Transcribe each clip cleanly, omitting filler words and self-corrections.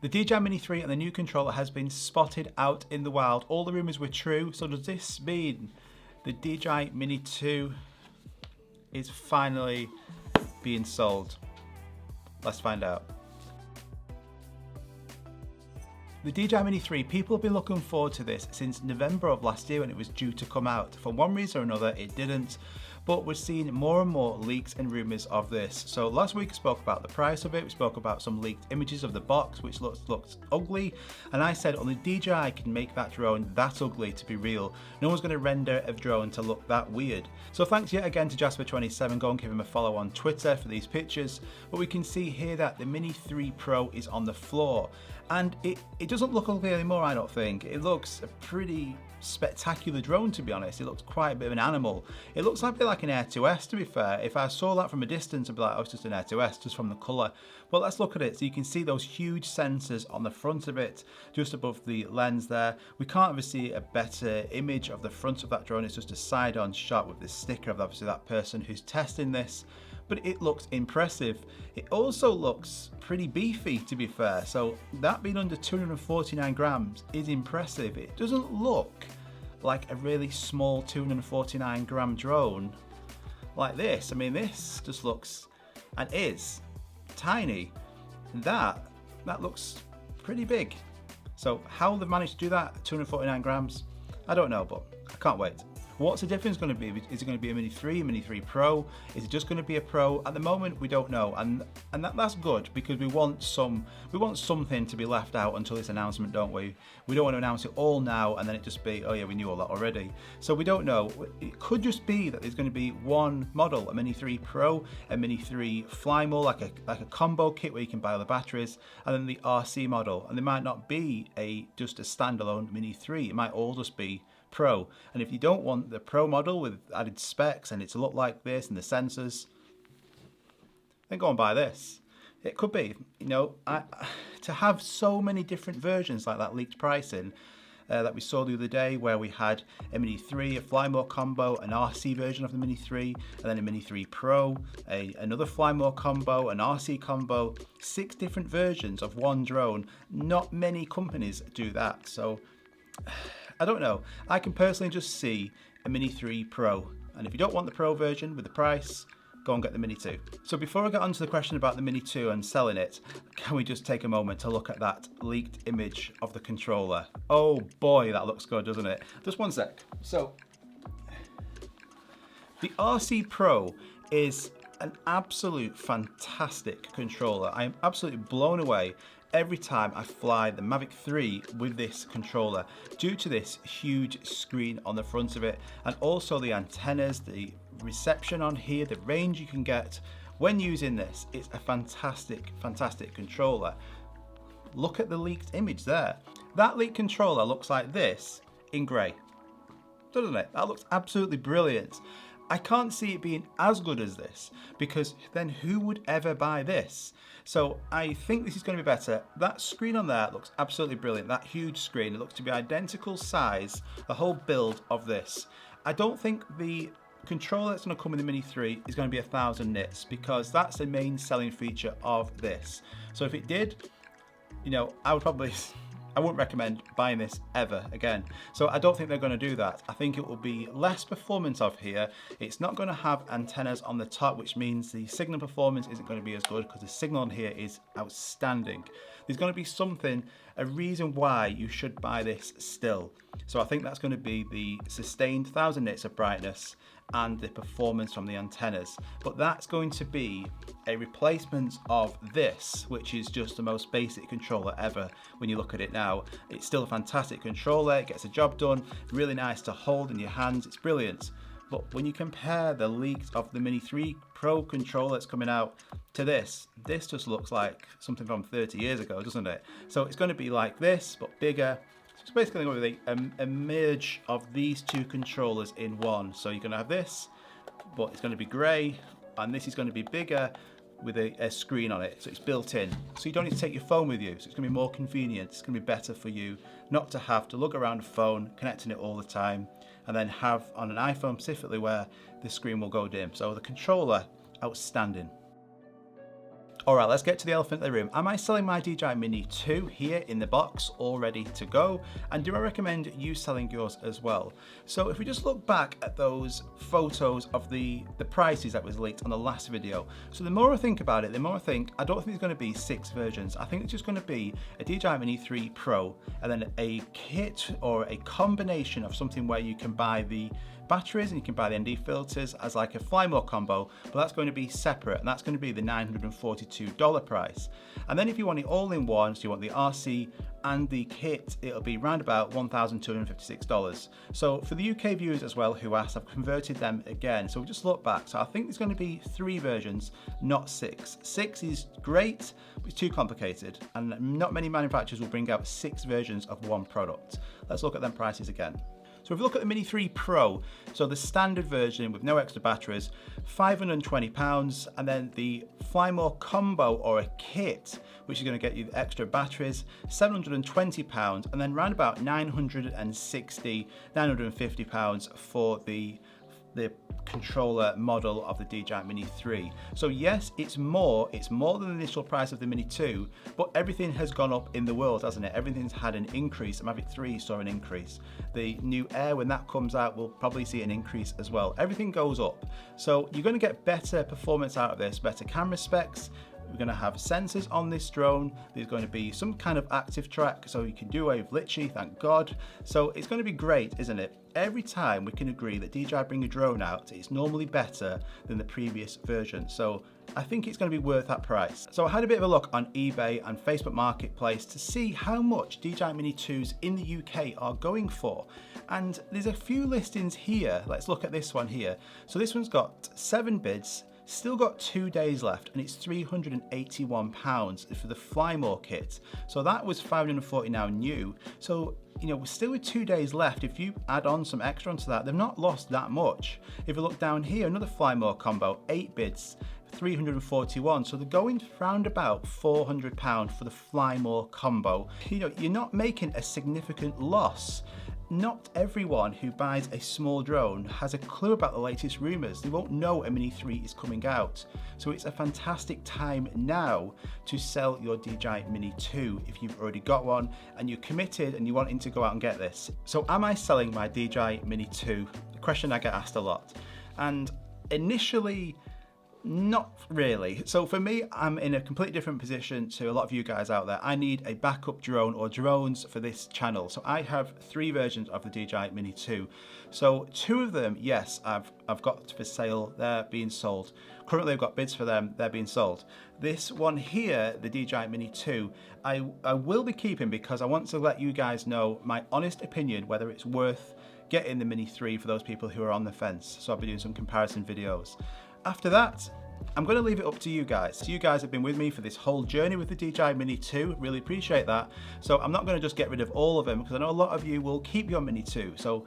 The DJI Mini 3 and the new controller has been spotted out in the wild. All the rumours were true, so does this mean the DJI Mini 2 is finally being sold? Let's find out. The DJI Mini 3, people have been looking forward to this since November of last year when it was due to come out. For one reason or another, it didn't, but we're seeing more and more leaks and rumours of this. So last week I spoke about the price of it, we spoke about some leaked images of the box which looked ugly, and I said only DJI can make that drone that ugly to be real. No one's going to render a drone to look that weird. So thanks yet again to Jasper27, go and give him a follow on Twitter for these pictures. But we can see here that the Mini 3 Pro is on the floor, and it doesn't look ugly anymore, I don't think. It looks a pretty spectacular drone, to be honest. It looks quite a bit of an animal. It looks a bit like an Air 2S, to be fair. If I saw that from a distance, I'd be like, oh, it's just an Air 2S, just from the colour. But let's look at it. So you can see those huge sensors on the front of it, just above the lens there. We can't ever see a better image of the front of that drone. It's just a side-on shot with this sticker of obviously that person who's testing this. But it looks impressive. It also looks pretty beefy, to be fair. So that being under 249 grams is impressive. It doesn't look like a really small 249 gram drone like this. I mean, this just looks and is tiny. And that looks pretty big. So how they've managed to do that, 249 grams, I don't know, but I can't wait. What's the difference going to be? Is it going to be a Mini 3, a Mini 3 Pro? Is it just going to be a Pro? At the moment, we don't know, and that's good because we want something to be left out until this announcement, don't we? We don't want to announce it all now and then it just be, oh yeah, we knew all that already. So we don't know. It could just be that there's going to be one model, a Mini 3 Pro, a Mini 3 Fly More, like a combo kit where you can buy all the batteries, and then the RC model. And there might not be just a standalone Mini 3. It might all just be Pro. And if you don't want the Pro model with added specs and it to look like this and the sensors, then go and buy this. It could be, you know, to have so many different versions like that leaked pricing that we saw the other day, where we had a Mini 3, a Fly More combo, an RC version of the Mini 3, and then a Mini 3 Pro, another Fly More combo, an RC combo, 6 different versions of one drone. Not many companies do that, so I don't know. I can personally just see a Mini 3 Pro, and if you don't want the Pro version with the price, go and get the Mini 2. So before I get on to the question about the Mini 2 and selling it, can we just take a moment to look at that leaked image of the controller? Oh boy, that looks good, doesn't it? Just one sec. So the RC Pro is an absolute fantastic controller. I am absolutely blown away every time I fly the Mavic 3 with this controller, due to this huge screen on the front of it, and also the antennas, the reception on here, the range you can get when using this. It's a fantastic controller. Look at the leaked image there. That leaked controller looks like this in grey, doesn't it? That looks absolutely brilliant. I can't see it being as good as this, because then who would ever buy this? So I think this is going to be better. That screen on there looks absolutely brilliant. That huge screen, it looks to be identical size, the whole build of this. I don't think the controller that's going to come with the Mini 3 is going to be 1,000 nits, because that's the main selling feature of this. So if it did, you know, I wouldn't recommend buying this ever again. So I don't think they're going to do that. I think it will be less performance off here. It's not going to have antennas on the top, which means the signal performance isn't going to be as good, because the signal on here is outstanding. There's going to be something, a reason why you should buy this still. So I think that's going to be the sustained 1,000 nits of brightness and the performance from the antennas. But that's going to be a replacement of this, which is just the most basic controller ever. When you look at it now, it's still a fantastic controller, it gets the job done, really nice to hold in your hands, it's brilliant. But when you compare the leaks of the Mini 3 Pro controller that's coming out to this just looks like something from 30 years ago, doesn't it? So it's going to be like this, but bigger. It's basically going to be a merge of these two controllers in one. So you're going to have this, but it's going to be grey, and this is going to be bigger with a screen on it. So it's built in. So you don't need to take your phone with you. So it's going to be more convenient. It's going to be better for you not to have to lug around a phone, connecting it all the time, and then have on an iPhone specifically where the screen will go dim. So the controller, outstanding. All right, let's get to the elephant in the room. Am I selling my DJI Mini 2 here in the box, all ready to go? And do I recommend you selling yours as well? So if we just look back at those photos of the prices that was leaked on the last video. So the more I think about it, the more I think, I don't think there's gonna be 6 versions. I think it's just gonna be a DJI Mini 3 Pro and then a kit or a combination of something where you can buy the batteries and you can buy the ND filters as like a fly more combo, but that's going to be separate, and that's going to be the $942 price. And then if you want it all in one, so you want the RC and the kit, it'll be round about $1,256. So for the UK viewers as well who asked, I've converted them again. So we'll just look back. So I think there's going to be 3 versions, not 6. 6 is great, but it's too complicated, and not many manufacturers will bring out 6 versions of one product. Let's look at them prices again. So if we look at the Mini 3 Pro, so the standard version with no extra batteries, £520, and then the Fly More combo or a kit, which is going to get you the extra batteries, £720, and then round about £950 for the controller model of the DJI Mini 3. So yes, it's more than the initial price of the Mini 2, but everything has gone up in the world, hasn't it? Everything's had an increase. The Mavic 3 saw an increase. The new Air, when that comes out, will probably see an increase as well. Everything goes up. So you're going to get better performance out of this, better camera specs. We're going to have sensors on this drone. There's going to be some kind of active track, so you can do away with glitchy, thank God. So it's going to be great, isn't it? Every time we can agree that DJI bring a drone out, it's normally better than the previous version. So I think it's going to be worth that price. So I had a bit of a look on eBay and Facebook Marketplace to see how much DJI Mini 2s in the UK are going for. And there's a few listings here. Let's look at this one here. So this one's got 7 bids. Still got 2 days left, and it's £381 for the Fly More kit. So that was $540 now new. So, you know, we're still with 2 days left. If you add on some extra onto that, they've not lost that much. If you look down here, another Fly More combo, 8 bids, $341. So they're going round about £400 for the Fly More combo. You know, you're not making a significant loss. Not everyone who buys a small drone has a clue about the latest rumours. They won't know a Mini 3 is coming out. So it's a fantastic time now to sell your DJI Mini 2 if you've already got one and you're committed and you're wanting to go out and get this. So am I selling my DJI Mini 2? A question I get asked a lot. And initially, not really. So for me, I'm in a completely different position to a lot of you guys out there. I need a backup drone or drones for this channel. So I have 3 versions of the DJI Mini 2. So 2 of them, yes, I've got for sale. They're being sold. Currently I've got bids for them. They're being sold. This one here, the DJI Mini 2, I will be keeping because I want to let you guys know my honest opinion whether it's worth getting the Mini 3 for those people who are on the fence. So I'll be doing some comparison videos. After that, I'm going to leave it up to you guys. You guys have been with me for this whole journey with the DJI Mini 2. Really appreciate that. So I'm not going to just get rid of all of them because I know a lot of you will keep your Mini 2. So,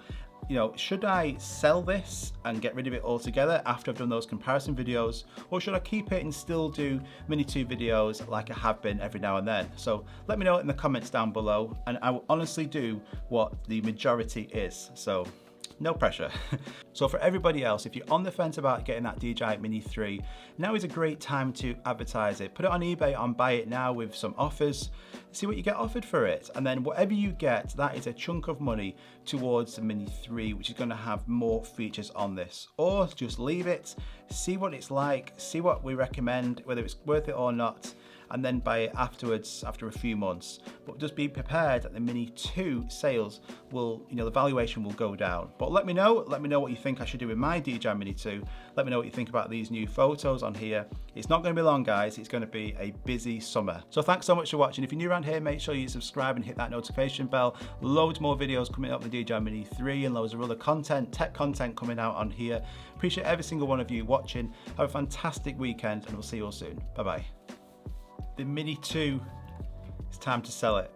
you know, should I sell this and get rid of it altogether after I've done those comparison videos? Or should I keep it and still do Mini 2 videos like I have been every now and then? So let me know in the comments down below, and I will honestly do what the majority is. So no pressure. So for everybody else, if you're on the fence about getting that DJI Mini 3, now is a great time to advertise it. Put it on eBay on Buy It Now with some offers, see what you get offered for it. And then whatever you get, that is a chunk of money towards the Mini 3, which is going to have more features on this. Or just leave it, see what it's like, see what we recommend, whether it's worth it or not, and then buy it afterwards after a few months. But just be prepared that the Mini 2 sales will, you know, the valuation will go down. But let me know what you think I should do with my DJI Mini 2. Let me know what you think about these new photos on here. It's not going to be long, guys. It's going to be a busy summer. So thanks so much for watching. If you're new around here, make sure you subscribe and hit that notification bell. Loads more videos coming up with the DJI Mini 3 and loads of other content, tech content coming out on here. Appreciate every single one of you watching. Have a fantastic weekend and we'll see you all soon. Bye-bye. The Mini 2, it's time to sell it.